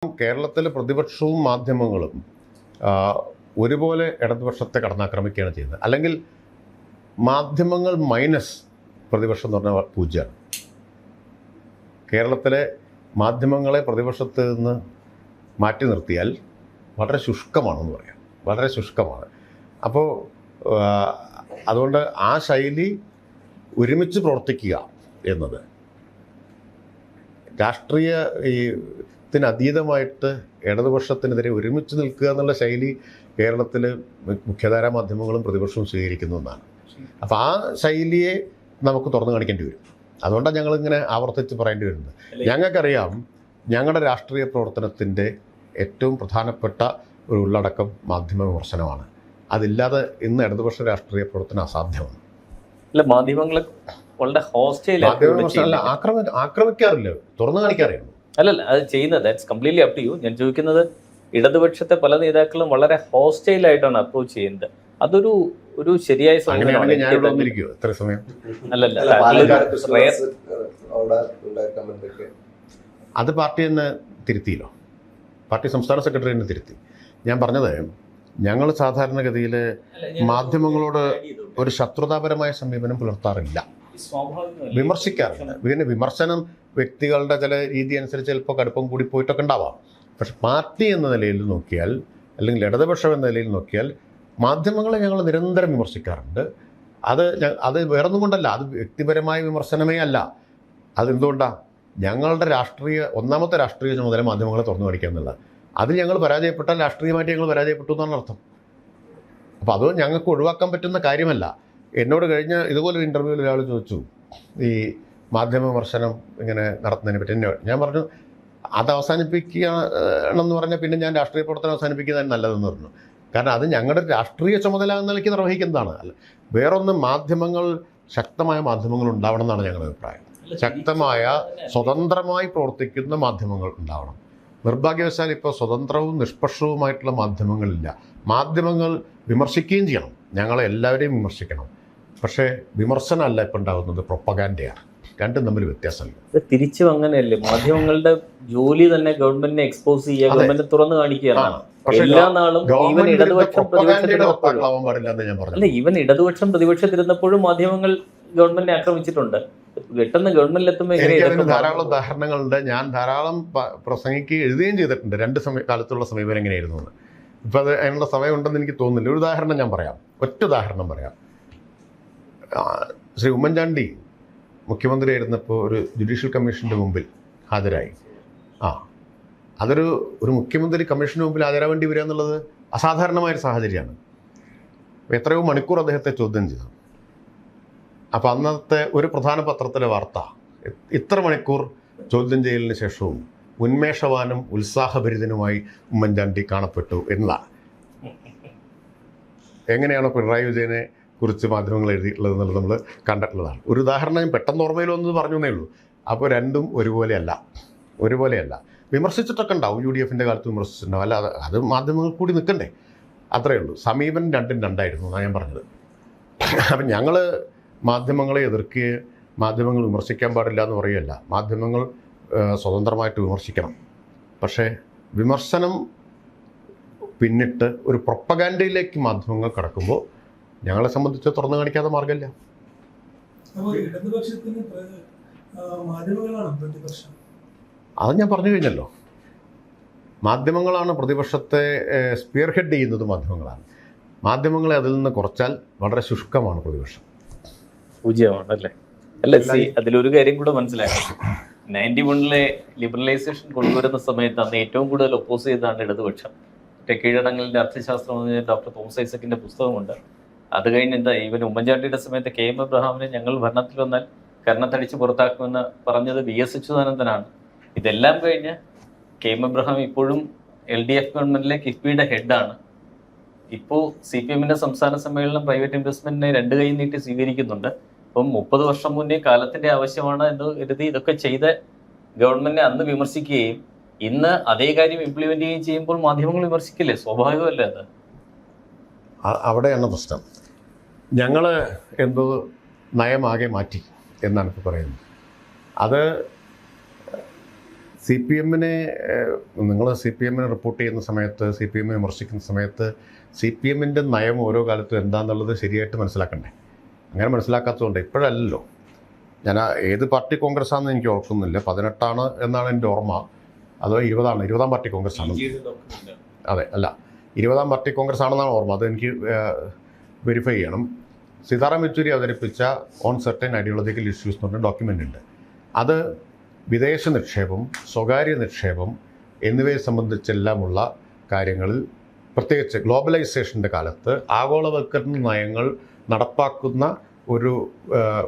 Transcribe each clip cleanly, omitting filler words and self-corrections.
കേരളത്തിലെ പ്രതിപക്ഷവും മാധ്യമങ്ങളും ഒരുപോലെ ഇടതുപക്ഷത്തെ കടന്നാക്രമിക്കുകയാണ് ചെയ്യുന്നത്. അല്ലെങ്കിൽ മാധ്യമങ്ങൾ മൈനസ് പ്രതിപക്ഷം എന്ന് പറഞ്ഞാൽ പൂജ്യമാണ്. കേരളത്തിലെ മാധ്യമങ്ങളെ പ്രതിപക്ഷത്ത് നിന്ന് മാറ്റി നിർത്തിയാൽ വളരെ ശുഷ്കമാണെന്ന് പറയാം, വളരെ ശുഷ്കമാണ്. അപ്പോൾ അതുകൊണ്ട് ആ ശൈലി ഒരുമിച്ച് പ്രവർത്തിക്കുക എന്നത് രാഷ്ട്രീയത്തിനതീതമായിട്ട് ഇടതുപക്ഷത്തിനെതിരെ ഒരുമിച്ച് നിൽക്കുക എന്നുള്ള ശൈലി കേരളത്തിൽ മുഖ്യധാരാ മാധ്യമങ്ങളും പ്രതിപക്ഷവും സ്വീകരിക്കുന്നു എന്നാണ്. അപ്പോൾ ആ ശൈലിയെ നമുക്ക് തുറന്നു കാണിക്കേണ്ടി വരും. അതുകൊണ്ടാണ് ഞങ്ങളിങ്ങനെ ആവർത്തിച്ച് പറയേണ്ടി വരുന്നത്. ഞങ്ങൾക്കറിയാം ഞങ്ങളുടെ രാഷ്ട്രീയ പ്രവർത്തനത്തിൻ്റെ ഏറ്റവും പ്രധാനപ്പെട്ട ഒരു ഉള്ളടക്കം മാധ്യമ വിമർശനമാണ്. അതില്ലാതെ ഇന്ന് ഇടതുപക്ഷ രാഷ്ട്രീയ പ്രവർത്തനം അസാധ്യമാണ്. അല്ല, മാധ്യമങ്ങളെ വളരെ ഹോസ്റ്റൈൽ ആക്രമിക്കാറില്ല, തുറന്നു കാണിക്കാറില്ല. അല്ലല്ല, അത് ചെയ്യുന്നത് that's completely up to you. ഞാൻ ചോദിക്കുന്നത്, ഇടതുപക്ഷത്തെ പല നേതാക്കളും വളരെ ഹോസ്റ്റൈൽ ആയിട്ടാണ് അപ്രോച്ച് ചെയ്യുന്നത്. അതൊരു ഒരു ശരിയായ സമയമാണ്. അത് പാർട്ടി തന്നെ തിരുത്തിയല്ലോ, പാർട്ടി സംസ്ഥാന സെക്രട്ടറി തന്നെ തിരുത്തി. ഞാൻ പറഞ്ഞത്, ഞങ്ങൾ സാധാരണഗതിയിൽ മാധ്യമങ്ങളോട് ഒരു ശത്രുതാപരമായ സമീപനം പുലർത്താറില്ല, വിമർശിക്കാറില്ല. പിന്നെ വിമർശനം വ്യക്തികളുടെ ചില രീതി അനുസരിച്ച് ചിലപ്പോൾ കടുപ്പം കൂടി പോയിട്ടൊക്കെ ഉണ്ടാവാം. പക്ഷെ പാർട്ടി എന്ന നിലയിൽ നോക്കിയാൽ, അല്ലെങ്കിൽ ഇടതുപക്ഷം എന്ന നിലയിൽ നോക്കിയാൽ, മാധ്യമങ്ങളെ ഞങ്ങൾ നിരന്തരം വിമർശിക്കാറുണ്ട്. അത് വേറൊന്നും കൊണ്ടല്ല, അത് വ്യക്തിപരമായ വിമർശനമേ അല്ല. അതെന്തുകൊണ്ടാണ്? ഞങ്ങളുടെ ഒന്നാമത്തെ രാഷ്ട്രീയ ചുമതല മാധ്യമങ്ങളെ തുറന്നു കാണിക്കുക എന്നുള്ളത്. അതിൽ ഞങ്ങൾ പരാജയപ്പെട്ടാൽ രാഷ്ട്രീയമായിട്ട് ഞങ്ങൾ പരാജയപ്പെട്ടു എന്നാണ് അർത്ഥം. അപ്പോൾ അത് ഞങ്ങൾക്ക് ഒഴിവാക്കാൻ പറ്റുന്ന കാര്യമല്ല. എന്നോട് കഴിഞ്ഞ ഇതുപോലൊരു ഇൻ്റർവ്യൂവിൽ ഒരാൾ ചോദിച്ചു, ഈ മാധ്യമ വിമർശനം ഇങ്ങനെ നടത്തുന്നതിനെ പറ്റി. ഞാൻ പറഞ്ഞു, അത് അവസാനിപ്പിക്കണമെന്ന് പറഞ്ഞാൽ പിന്നെ ഞാൻ രാഷ്ട്രീയ പ്രവർത്തനം അവസാനിപ്പിക്കുന്നതാണ് നല്ലതെന്ന് പറഞ്ഞു. കാരണം അത് ഞങ്ങളുടെ രാഷ്ട്രീയ ചുമതല എന്ന നിലയ്ക്ക് നിർവഹിക്കുന്നതാണ്. അല്ല, വേറൊന്നും, മാധ്യമങ്ങൾ, ശക്തമായ മാധ്യമങ്ങൾ ഉണ്ടാവണം എന്നാണ് ഞങ്ങളുടെ അഭിപ്രായം. ശക്തമായ സ്വതന്ത്രമായി പ്രവർത്തിക്കുന്ന മാധ്യമങ്ങൾ ഉണ്ടാവണം. നിർഭാഗ്യവശാൽ ഇപ്പോൾ സ്വതന്ത്രവും നിഷ്പക്ഷവുമായിട്ടുള്ള മാധ്യമങ്ങളില്ല. മാധ്യമങ്ങൾ വിമർശിക്കുകയും ചെയ്യണം, ഞങ്ങളെ എല്ലാവരെയും വിമർശിക്കണം. പക്ഷേ വിമർശനമല്ല ഇപ്പം ഉണ്ടാകുന്നത്, പ്രൊപ്പഗാൻഡയാണ്. രണ്ടും തമ്മിൽ വ്യത്യാസമുണ്ട്. തിരിച്ചും അങ്ങനെയല്ലേ? മാധ്യമങ്ങളുടെ ജോലി തന്നെ ഗവൺമെന്റിനെ എക്സ്പോസ് ചെയ്യുക, ഗവൺമെന്റ് തുറന്നു കാണിക്കുകയാണ്. എല്ലാ നാളും ഈവൻ ഇടതുപക്ഷം പ്രതിപക്ഷത്തിരുന്നപ്പോഴും മാധ്യമങ്ങൾ ഗവൺമെന്റിനെ ആക്രമിച്ചിട്ടുണ്ട്. പെട്ടെന്ന് ഗവൺമെന്റിലെത്തുമ്പോൾ ധാരാളം ഉദാഹരണങ്ങളുണ്ട്. ഞാൻ ധാരാളം പ്രസംഗിക്കുകയും എഴുതുകയും ചെയ്തിട്ടുണ്ട് രണ്ട് കാലത്തുള്ള സമീപനം എങ്ങനെയായിരുന്നു എന്ന്. ഇപ്പം അത് അതിനുള്ള സമയമുണ്ടെന്ന് എനിക്ക് തോന്നുന്നില്ല. ഒരു ഉദാഹരണം ഞാൻ പറയാം, ഒറ്റ ഉദാഹരണം പറയാം. ശ്രീ ഉമ്മൻചാണ്ടി മുഖ്യമന്ത്രിയായിരുന്നപ്പോൾ ഒരു ജുഡീഷ്യൽ കമ്മീഷൻ്റെ മുമ്പിൽ ഹാജരായി. അതൊരു മുഖ്യമന്ത്രി കമ്മീഷന് മുമ്പിൽ ഹാജരാവേണ്ടി വരിക എന്നുള്ളത് അസാധാരണമായൊരു സാഹചര്യമാണ്. എത്രയോ മണിക്കൂർ അദ്ദേഹത്തെ ചോദ്യം ചെയ്തു. അപ്പോൾ അന്നത്തെ ഒരു പ്രധാന പത്രത്തിലെ വാർത്ത, ഇത്ര മണിക്കൂർ ചോദ്യം ചെയ്യലിന് ശേഷവും ഉന്മേഷവാനും ഉത്സാഹഭരിതനുമായി ഉമ്മൻചാണ്ടി കാണപ്പെട്ടു എന്നതാണ്. എങ്ങനെയാണോ പിണറായി വിജയനെ കുറിച്ച് മാധ്യമങ്ങൾ എഴുതിയിട്ടുള്ളത് എന്നുള്ളത് നമ്മൾ കണ്ടിട്ടുള്ളതാണ്. ഒരു ഉദാഹരണം ഞാൻ പെട്ടെന്ന് ഓർമ്മയിൽ വന്നത് പറഞ്ഞു എന്നേ ഉള്ളൂ. അപ്പോൾ രണ്ടും ഒരുപോലെയല്ല. വിമർശിച്ചിട്ടൊക്കെ ഉണ്ടാവും, UDFൻ്റെ കാലത്ത് വിമർശിച്ചിട്ടുണ്ടാവും. അല്ല, അത് മാധ്യമങ്ങൾ കൂടി നിൽക്കണ്ടേ, അത്രയേ ഉള്ളൂ. സമീപനം രണ്ടും രണ്ടായിരുന്നു എന്നാണ് ഞാൻ പറഞ്ഞത്. അപ്പം ഞങ്ങൾ മാധ്യമങ്ങളെ എതിർക്കുകയോ മാധ്യമങ്ങൾ വിമർശിക്കാൻ പാടില്ല എന്ന് പറയുകയല്ല. മാധ്യമങ്ങൾ സ്വതന്ത്രമായിട്ട് വിമർശിക്കണം. പക്ഷേ വിമർശനം പിന്നിട്ട് ഒരു പ്രൊപ്പഗാൻഡയിലേക്ക് മാധ്യമങ്ങൾ കടക്കുമ്പോൾ ഞങ്ങളെ സംബന്ധിച്ച് തുറന്നു കാണിക്കാതെ മാർഗമില്ല. അത് ഞാൻ പറഞ്ഞു കഴിഞ്ഞല്ലോ. മാധ്യമങ്ങളാണ് പ്രതിപക്ഷത്തെ സ്പിയർ ഹെഡ് ചെയ്യുന്നത്. മാധ്യമങ്ങളെ അതിൽ നിന്ന് കുറച്ചാൽ വളരെ ശുഷ്കമാണ് പ്രതിപക്ഷം, പൂജ്യമാണ് അല്ലേ? അല്ല, അതിലൊരു കാര്യം കൂടെ മനസ്സിലാക്കണം. 91 ലിബറലൈസേഷൻ കൊണ്ടുവരുന്ന സമയത്ത് അന്ന് ഏറ്റവും കൂടുതൽ ഒപ്പോസ് ചെയ്തതാണ് ഇടതുപക്ഷം. കീഴടങ്ങലിന്റെ അർത്ഥശാസ്ത്രം ഡോക്ടർ തോമസ് ഐസക്കിന്റെ പുസ്തകമുണ്ട്. അത് കഴിഞ്ഞ് ഈവൻ ഉമ്മൻചാണ്ടിയുടെ സമയത്ത് KM എബ്രഹാമിനെ ഞങ്ങൾ ഭരണത്തിൽ വന്നാൽ കരണത്തടിച്ച് പുറത്താക്കുമെന്ന് പറഞ്ഞത് VS അച്യുതാനന്ദനാണ്. ഇതെല്ലാം കഴിഞ്ഞ് KM എബ്രഹാം ഇപ്പോഴും LDF ഗവൺമെന്റിലെ കിഫ്ബിയുടെ ഹെഡാണ്. ഇപ്പോൾ CPMന്റെ സംസ്ഥാന സമ്മേളനം പ്രൈവറ്റ് ഇൻവെസ്റ്റ്മെന്റിനെ 2 കൈ നീട്ടി സ്വീകരിക്കുന്നുണ്ട്. അപ്പം 30 വർഷം മുന്നേ കാലത്തിന്റെ ആവശ്യമാണ് എന്ന് കരുതി ഇതൊക്കെ ചെയ്ത ഗവൺമെന്റിനെ അന്ന് വിമർശിക്കുകയും ഇന്ന് അതേ കാര്യം ഇംപ്ലിമെന്റ് ചെയ്യുകയും ചെയ്യുമ്പോൾ മാധ്യമങ്ങൾ വിമർശിക്കില്ലേ? സ്വാഭാവികമല്ലേ അത്? അവിടെയാണ് പ്രശ്നം. ഞങ്ങൾ എന്തോ നയമാകെ മാറ്റി എന്നാണ് ഇപ്പോൾ പറയുന്നത്. അത് CPM-നെ നിങ്ങൾ CPM-നെ റിപ്പോർട്ട് ചെയ്യുന്ന സമയത്ത്, CPM-നെ വിമർശിക്കുന്ന സമയത്ത് CPM-ൻ്റെ നയം ഓരോ കാലത്തും എന്താണെന്നുള്ളത് ശരിയായിട്ട് മനസ്സിലാക്കണ്ടേ? അങ്ങനെ മനസ്സിലാക്കാത്തതുകൊണ്ട് ഇപ്പോഴല്ലോ, ഞാൻ ഏത് പാർട്ടി കോൺഗ്രസ്സാണെന്ന് എനിക്ക് ഓർക്കുന്നില്ല, 18 എന്നാണ് എൻ്റെ ഓർമ്മ, അതോ 20 പാർട്ടി കോൺഗ്രസ്സാണ്. അതെ, അല്ല 20 പാർട്ടി കോൺഗ്രസ് ആണെന്നാണ് ഓർമ്മ, അത് എനിക്ക് വെരിഫൈ ചെയ്യണം. സീതാറാം യെച്ചൂരി അവതരിപ്പിച്ച ഓൺ സർട്ടൻ ഐഡിയോളജിക്കൽ ഇഷ്യൂസ് എന്ന് പറഞ്ഞ ഡോക്യുമെൻ്റ് ഉണ്ട്. അത് വിദേശ നിക്ഷേപം, സ്വകാര്യ നിക്ഷേപം എന്നിവയെ സംബന്ധിച്ചെല്ലാമുള്ള കാര്യങ്ങളിൽ, പ്രത്യേകിച്ച് ഗ്ലോബലൈസേഷൻ്റെ കാലത്ത് ആഗോളവൽക്കരണ നയങ്ങൾ നടപ്പാക്കുന്ന ഒരു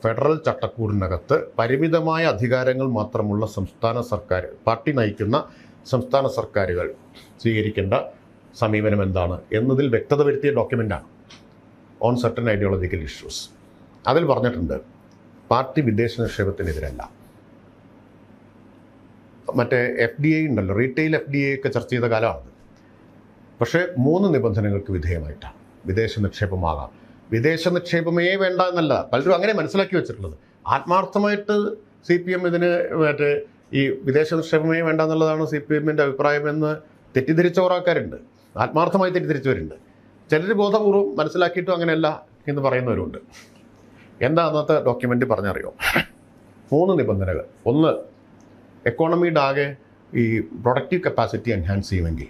ഫെഡറൽ ചട്ടക്കൂടിനകത്ത് പരിമിതമായ അധികാരങ്ങൾ മാത്രമുള്ള സംസ്ഥാന സർക്കാർ, പാർട്ടി നയിക്കുന്ന സംസ്ഥാന സർക്കാരുകൾ സ്വീകരിക്കേണ്ട സമീപനം എന്താണ് എന്നതിൽ വ്യക്തത വരുത്തിയ ഡോക്യുമെൻ്റാണ് ഓൺ സർട്ടൻ ഐഡിയോളജിക്കൽ ഇഷ്യൂസ്. അതിൽ പറഞ്ഞിട്ടുണ്ട് പാർട്ടി വിദേശ നിക്ഷേപത്തിനെതിരല്ല. മറ്റേ FDI ഉണ്ടല്ലോ, റീറ്റെയിൽ FDI ഒക്കെ ചർച്ച ചെയ്ത കാലമാണ്. പക്ഷേ 3 നിബന്ധനകൾക്ക് വിധേയമായിട്ടാണ്. വിദേശ നിക്ഷേപമാകാം, വിദേശ നിക്ഷേപമേ വേണ്ട എന്നല്ല, പലരും അങ്ങനെ മനസ്സിലാക്കി വെച്ചിട്ടുള്ളത്. ആത്മാർത്ഥമായിട്ട് CPM ഇതിന് മറ്റേ ഈ വിദേശ നിക്ഷേപമേ വേണ്ട എന്നുള്ളതാണ് CPM-ൻ്റെ അഭിപ്രായമെന്ന് തെറ്റിദ്ധരിച്ച കുറേ ആൾക്കാരുണ്ട്, ആത്മാർത്ഥമായി തെറ്റിദ്ധരിച്ചവരുണ്ട്. ചിലർ ബോധപൂർവ്വം മനസ്സിലാക്കിയിട്ടും അങ്ങനെയല്ല എന്ന് പറയുന്നവരുണ്ട്. എന്താ അന്നത്തെ ഡോക്യുമെൻ്റ് പറഞ്ഞറിയോ? 3 നിബന്ധനകൾ. 1, എക്കോണമിയുടെ ആകെ ഈ പ്രൊഡക്റ്റീവ് കപ്പാസിറ്റി എൻഹാൻസ് ചെയ്യുമെങ്കിൽ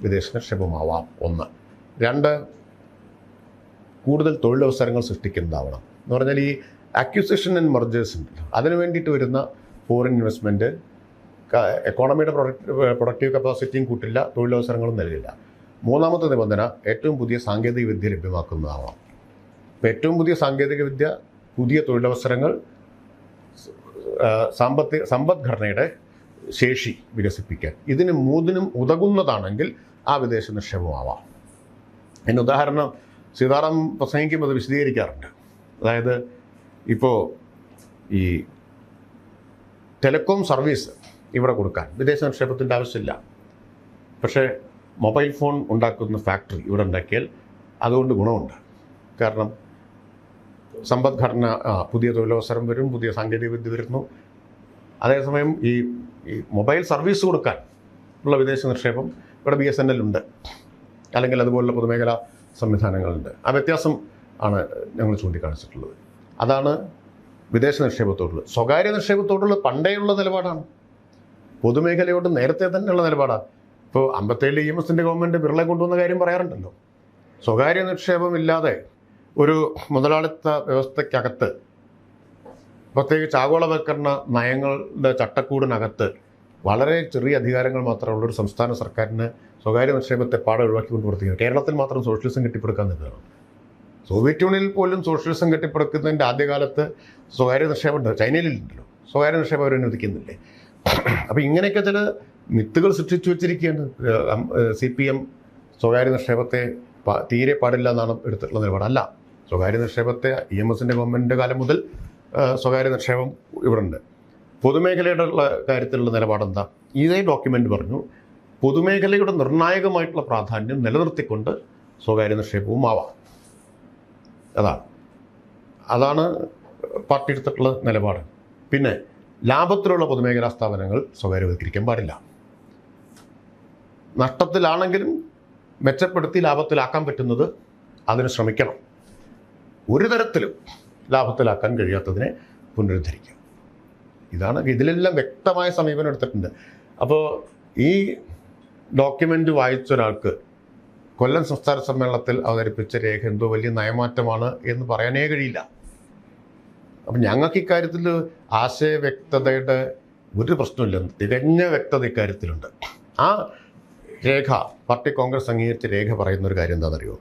വിദേശ നിക്ഷേപമാവാം. 1. 2, കൂടുതൽ തൊഴിലവസരങ്ങൾ സൃഷ്ടിക്കുന്നതാവണം. എന്ന് പറഞ്ഞാൽ ഈ അക്വിസിഷൻ ആൻഡ് മെർജേഴ്സ് ഉണ്ടല്ലോ, അതിന് വേണ്ടിയിട്ട് വരുന്ന ഫോറിൻ ഇൻവെസ്റ്റ്മെൻറ്റ് എക്കോണമിയുടെ പ്രൊഡക്റ്റീവ് കപ്പാസിറ്റിയും കൂട്ടില്ല, തൊഴിലവസരങ്ങളും നൽകില്ല. 3ാമത്തെ നിബന്ധന ഏറ്റവും പുതിയ സാങ്കേതിക വിദ്യ ലഭ്യമാക്കുന്നതാവണം. ഇപ്പോൾ ഏറ്റവും പുതിയ സാങ്കേതിക വിദ്യ, പുതിയ തൊഴിലവസരങ്ങൾ, സമ്പദ്ഘടനയുടെ ശേഷി വികസിപ്പിക്കാൻ, ഇതിന് 3നും ഉതകുന്നതാണെങ്കിൽ ആ വിദേശ നിക്ഷേപമാവാം. അതിന് ഉദാഹരണം സീതാറാം പ്രസംഗിക്കുമ്പോൾ അത് വിശദീകരിക്കാറുണ്ട്. അതായത് ഇപ്പോൾ ഈ ടെലികോം സർവീസ് ഇവിടെ കൊടുക്കാൻ വിദേശ നിക്ഷേപത്തിൻ്റെ ആവശ്യമില്ല. പക്ഷേ മൊബൈൽ ഫോൺ ഉണ്ടാക്കുന്ന ഫാക്ടറി ഇവിടെ ഉണ്ടാക്കിയാൽ അതുകൊണ്ട് ഗുണമുണ്ട്. കാരണം സമ്പദ്ഘടന, പുതിയ തൊഴിലവസരം വരും, പുതിയ സാങ്കേതികവിദ്യ വരുന്നു. അതേസമയം ഈ മൊബൈൽ സർവീസ് കൊടുക്കാൻ ഉള്ള വിദേശ നിക്ഷേപം ഇവിടെ BSNL ഉണ്ട്, അല്ലെങ്കിൽ അതുപോലുള്ള പൊതുമേഖലാ സംവിധാനങ്ങളുണ്ട്. ആ വ്യത്യാസം ആണ് ഞങ്ങൾ ചൂണ്ടിക്കാണിച്ചിട്ടുള്ളത്. അതാണ് വിദേശ നിക്ഷേപത്തോടുള്ളത്. സ്വകാര്യ നിക്ഷേപത്തോടുള്ള പണ്ടേയുള്ള നിലപാടാണ്, പൊതുമേഖലയോട് നേരത്തെ തന്നെയുള്ള നിലപാടാണ്. ഇപ്പോൾ 57 EMSൻ്റെ ഗവൺമെൻറ് ബിർള കൊണ്ടുവന്ന കാര്യം പറയാറുണ്ടല്ലോ. സ്വകാര്യ നിക്ഷേപമില്ലാതെ ഒരു മുതലാളിത്ത വ്യവസ്ഥയ്ക്കകത്ത്, പ്രത്യേകിച്ച് ആഗോളവൽക്കരണ നയങ്ങളുടെ ചട്ടക്കൂടിനകത്ത് വളരെ ചെറിയ അധികാരങ്ങൾ മാത്രമുള്ളൊരു സംസ്ഥാന സർക്കാരിന് സ്വകാര്യ നിക്ഷേപത്തെ പാടെ ഒഴിവാക്കിക്കൊണ്ട് പ്രവർത്തിക്കുന്നത്. കേരളത്തിൽ മാത്രം സോഷ്യലിസം കെട്ടിപ്പടുക്കാൻ നിൽക്കുകയാണ്. സോവിയറ്റ് യൂണിയനിൽ പോലും സോഷ്യലിസം കെട്ടിപ്പടുക്കുന്നതിൻ്റെ ആദ്യകാലത്ത് സ്വകാര്യ നിക്ഷേപമുണ്ട്. ചൈനയിലുണ്ടല്ലോ, സ്വകാര്യ നിക്ഷേപം അവർ അനുവദിക്കുന്നില്ലേ? അപ്പോൾ ഇങ്ങനെയൊക്കെ ചില മിത്തുകൾ സൃഷ്ടിച്ചു വെച്ചിരിക്കുകയാണ്. CPM സ്വകാര്യ നിക്ഷേപത്തെ തീരെ പാടില്ല എന്നാണ് എടുത്തിട്ടുള്ള നിലപാടല്ല. സ്വകാര്യ നിക്ഷേപത്തെ EMSൻ്റെ ഗവൺമെൻറ്റിൻ്റെ കാലം മുതൽ സ്വകാര്യ നിക്ഷേപം ഇവിടെ ഉണ്ട്. പൊതുമേഖലയുടെ ഉള്ള കാര്യത്തിലുള്ള നിലപാടെന്താ? ഇതേ ഡോക്യുമെൻ്റ് പറഞ്ഞു, പൊതുമേഖലയുടെ നിർണായകമായിട്ടുള്ള പ്രാധാന്യം നിലനിർത്തിക്കൊണ്ട് സ്വകാര്യ നിക്ഷേപവും ആവാം. അതാണ് പാർട്ടി എടുത്തിട്ടുള്ള നിലപാട്. പിന്നെ ലാഭത്തിലുള്ള പൊതുമേഖലാ സ്ഥാപനങ്ങൾ സ്വകാര്യവൽക്കരിക്കാൻ പാടില്ല. നഷ്ടത്തിലാണെങ്കിലും മെച്ചപ്പെടുത്തി ലാഭത്തിലാക്കാൻ പറ്റുന്നത് അതിന് ശ്രമിക്കണം. ഒരു തരത്തിലും ലാഭത്തിലാക്കാൻ കഴിയാത്തതിനെ പുനരുദ്ധരിക്കുക. ഇതിലെല്ലാം വ്യക്തമായ സമീപനം എടുത്തിട്ടുണ്ട്. അപ്പോൾ ഈ ഡോക്യുമെൻ്റ് വായിച്ച ഒരാൾക്ക് കൊല്ലം സംസ്ഥാന സമ്മേളനത്തിൽ അവതരിപ്പിച്ച രേഖ എന്തോ വലിയ നയമാറ്റമാണ് എന്ന് പറയാനേ കഴിയില്ല. അപ്പം ഞങ്ങൾക്ക് ഇക്കാര്യത്തിൽ ആശയവ്യക്തതയുടെ ഒരു പ്രശ്നമില്ല, തികഞ്ഞ വ്യക്തത ഇക്കാര്യത്തിലുണ്ട്. ആ രേഖ, പാർട്ടി കോൺഗ്രസ് അംഗീകരിച്ച രേഖ പറയുന്ന ഒരു കാര്യം എന്താണെന്നറിയോ?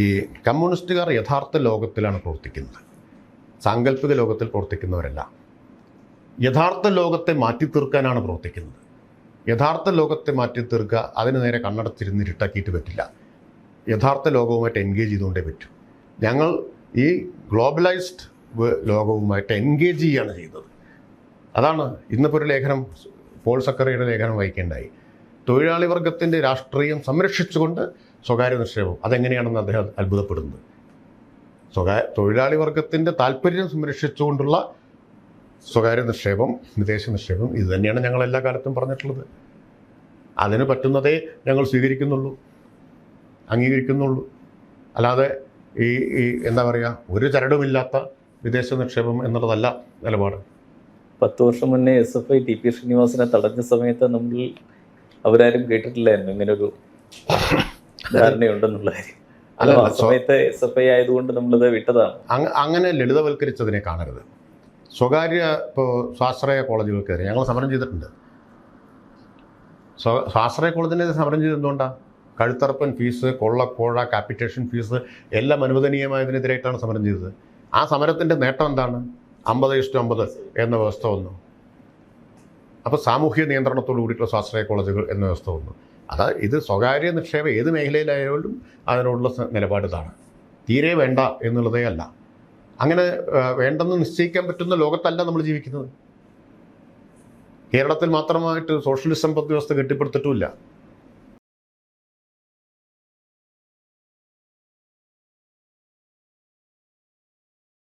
ഈ കമ്മ്യൂണിസ്റ്റുകാർ യഥാർത്ഥ ലോകത്തിലാണ് പ്രവർത്തിക്കുന്നത്, സാങ്കല്പിക ലോകത്തിൽ പ്രവർത്തിക്കുന്നവരല്ല. യഥാർത്ഥ ലോകത്തെ മാറ്റിത്തീർക്കാനാണ് പ്രവർത്തിക്കുന്നത്. യഥാർത്ഥ ലോകത്തെ മാറ്റിത്തീർക്കുക, അതിന് നേരെ കണ്ണടച്ചിരുന്ന് ഇരുട്ടാക്കിയിട്ട് പറ്റില്ല. യഥാർത്ഥ ലോകവുമായിട്ട് എൻഗേജ് ചെയ്തുകൊണ്ടേ പറ്റൂ. ഞങ്ങൾ ഈ ഗ്ലോബലൈസ്ഡ് ലോകവുമായിട്ട് എൻഗേജ് ചെയ്യുകയാണ് ചെയ്യുന്നത്. അതാണ് ഇന്നിപ്പോൾ ഒരു ലേഖനം, പോൾ സക്കറിയുടെ ലേഖനം വായിക്കേണ്ടായി. തൊഴിലാളി വർഗത്തിൻ്റെ രാഷ്ട്രീയം സംരക്ഷിച്ചുകൊണ്ട് സ്വകാര്യ നിക്ഷേപം, അതെങ്ങനെയാണെന്ന് അദ്ദേഹം അത്ഭുതപ്പെടുന്നത്. തൊഴിലാളി വർഗത്തിൻ്റെ താല്പര്യം സംരക്ഷിച്ചുകൊണ്ടുള്ള സ്വകാര്യ നിക്ഷേപം, വിദേശ നിക്ഷേപം, ഇത് തന്നെയാണ് ഞങ്ങൾ എല്ലാ കാലത്തും പറഞ്ഞിട്ടുള്ളത്. അതിന് പറ്റുന്നതേ ഞങ്ങൾ സ്വീകരിക്കുന്നുള്ളൂ, അംഗീകരിക്കുന്നുള്ളൂ. അല്ലാതെ ഈ എന്താ പറയുക, ഒരു ചരടുമില്ലാത്ത വിദേശ നിക്ഷേപം എന്നുള്ളതല്ല നിലപാട്. 10 വർഷം മുന്നേ SFI TP ശ്രീനിവാസനെ തടഞ്ഞ സമയത്ത് നമ്മൾ അവരാരും കേട്ടിട്ടില്ലായിരുന്നു ഇങ്ങനൊരു ധാരണയുണ്ടെന്നുള്ള കാര്യം. അല്ല, ആ സമയത്ത് SFI ആയതുകൊണ്ട് നമ്മളത് വിട്ടതാണ്. അങ്ങനെ ലളിതവൽക്കരിച്ചതിനെ കാണരുത്. സ്വകാര്യ ഇപ്പോൾ സ്വാശ്രയ കോളേജുകൾക്കെതിരെ ഞങ്ങൾ സമരം ചെയ്തിട്ടുണ്ട്. സ്വാശ്രയ കോളേജിനെതിരെ സമരം ചെയ്തെന്തുകൊണ്ടാണ്? കഴുത്തറപ്പൻ ഫീസ്, കൊള്ളക്കോഴ, ക്യാപിറ്റേഷൻ ഫീസ് എല്ലാം അനുവദനീയമായതിനെതിരായിട്ടാണ് സമരം ചെയ്തത്. ആ സമരത്തിൻ്റെ നേട്ടം എന്താണ്? 50:50 എന്ന വ്യവസ്ഥ വന്നു. അപ്പോൾ സാമൂഹ്യ നിയന്ത്രണത്തോട് കൂടിയിട്ടുള്ള സ്വാശ്രയ കോളേജുകൾ എന്ന വ്യവസ്ഥ വന്നു. ഇത് സ്വകാര്യ നിക്ഷേപം ഏത് മേഖലയിലായാലും അതിനോടുള്ള നിലപാട് ഇതാണ്. തീരെ വേണ്ട എന്നുള്ളതേ അല്ല. അങ്ങനെ വേണ്ടെന്ന് നിശ്ചയിക്കാൻ പറ്റുന്ന ലോകത്തല്ല നമ്മൾ ജീവിക്കുന്നത്. കേരളത്തിൽ മാത്രമായിട്ട് സോഷ്യലിസ്റ്റ് സമ്പദ് വ്യവസ്ഥ കെട്ടിപ്പടുത്തിട്ടുമില്ല.